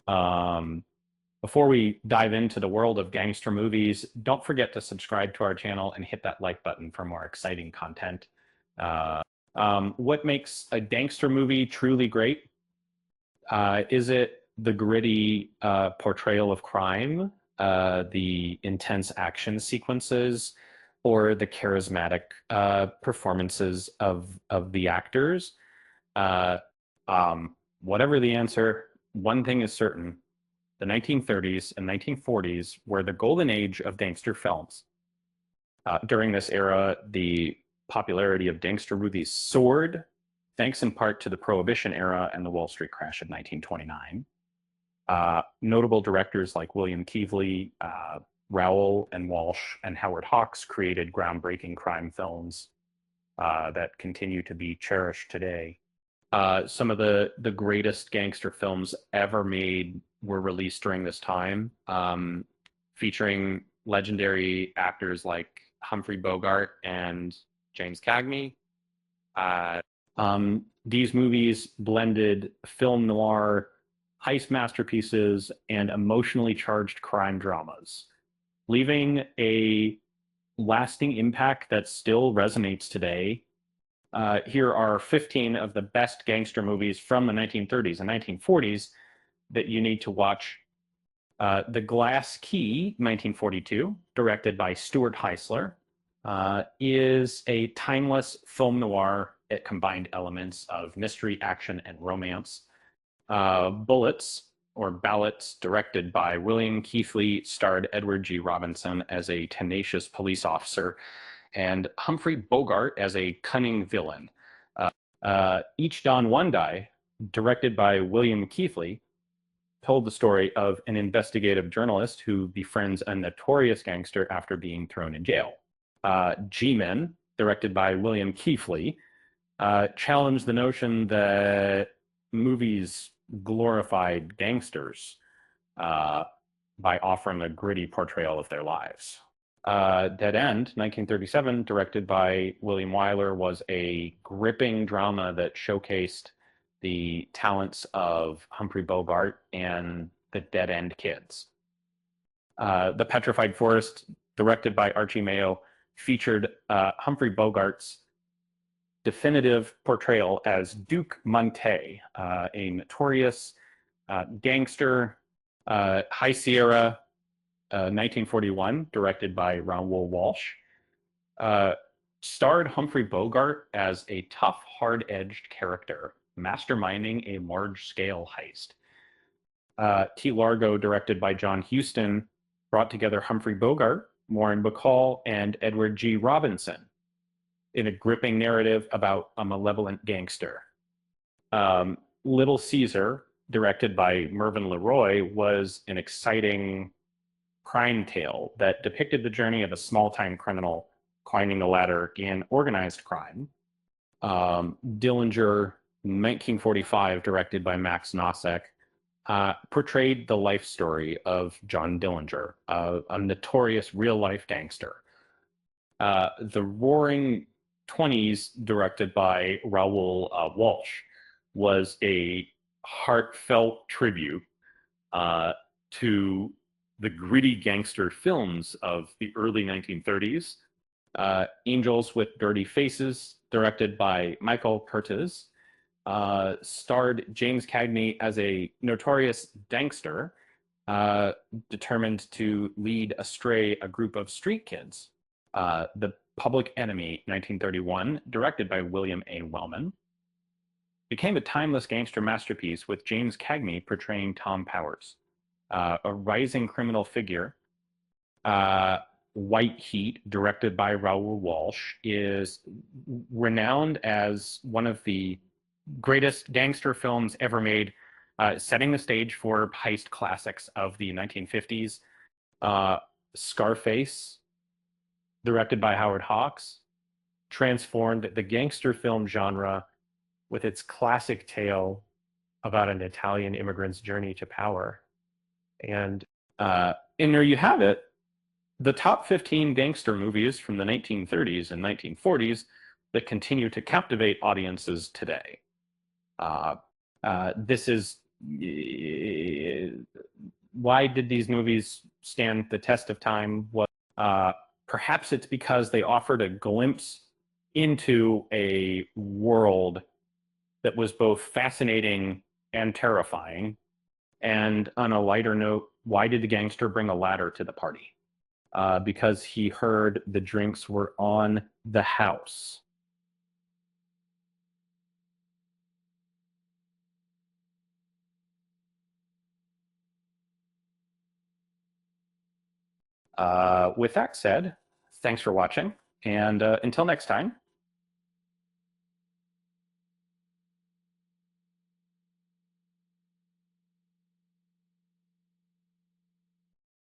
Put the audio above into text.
Um, Before we dive into the world of gangster movies, don't forget to subscribe to our channel and hit that like button for more exciting content. Uh, what makes a gangster movie truly great? Is it the gritty portrayal of crime, the intense action sequences, or the charismatic performances of the actors? Uh, Whatever the answer, one thing is certain: the 1930s and 1940s were the golden age of gangster films. During this era, the popularity of gangster movies soared, thanks in part to the Prohibition era and the Wall Street crash of 1929. Notable directors like William Keighley, Rowell and Walsh, and Howard Hawks created groundbreaking crime films that continue to be cherished today. Some of the greatest gangster films ever made were released during this time, featuring legendary actors like Humphrey Bogart and James Cagney. These movies blended film noir, heist masterpieces, and emotionally charged crime dramas, leaving a lasting impact that still resonates today. Here are 15 of the best gangster movies from the 1930s and 1940s that you need to watch. The Glass Key, 1942, directed by Stuart Heisler, is a timeless film noir. It combined elements of mystery, action, and romance. Bullets, or Ballots, directed by William Keighley, starred Edward G. Robinson as a tenacious police officer and Humphrey Bogart as a cunning villain. Each Don One Die, directed by William Keighley, told the story of an investigative journalist who befriends a notorious gangster after being thrown in jail. G-Men, directed by William Keighley, challenged the notion that movies glorified gangsters by offering a gritty portrayal of their lives. Dead End, 1937, directed by William Wyler, was a gripping drama that showcased the talents of Humphrey Bogart and the Dead End Kids. The Petrified Forest, directed by Archie Mayo, featured Humphrey Bogart's definitive portrayal as Duke Monte, a notorious gangster. High Sierra, 1941, directed by Raoul Walsh, starred Humphrey Bogart as a tough, hard-edged character masterminding a large-scale heist. T. Largo, directed by John Huston, brought together Humphrey Bogart, Warren Bacall, and Edward G. Robinson in a gripping narrative about a malevolent gangster. Little Caesar, directed by Mervyn LeRoy, was an exciting crime tale that depicted the journey of a small-time criminal climbing the ladder in organized crime. Dillinger, 1945, directed by Max Nosek, portrayed the life story of John Dillinger, a notorious real-life gangster. The Roaring Twenties, directed by Raoul Walsh, was a heartfelt tribute to the gritty gangster films of the early 1930s. Angels with Dirty Faces, directed by Michael Curtiz, starred James Cagney as a notorious gangster determined to lead astray a group of street kids. The Public Enemy, 1931, directed by William A. Wellman, became a timeless gangster masterpiece with James Cagney portraying Tom Powers, a rising criminal figure. White Heat, directed by Raoul Walsh, is renowned as one of the greatest gangster films ever made, setting the stage for heist classics of the 1950s. Scarface, directed by Howard Hawks, transformed the gangster film genre with its classic tale about an Italian immigrant's journey to power. And there you have it, the top 15 gangster movies from the 1930s and 1940s that continue to captivate audiences today. This is why did these movies stand the test of time? Was uh, perhaps it's because they offered a glimpse into a world that was both fascinating and terrifying. And on a lighter note, why did the gangster bring a ladder to the party? Because he heard the drinks were on the house. With that said, thanks for watching. And until next time,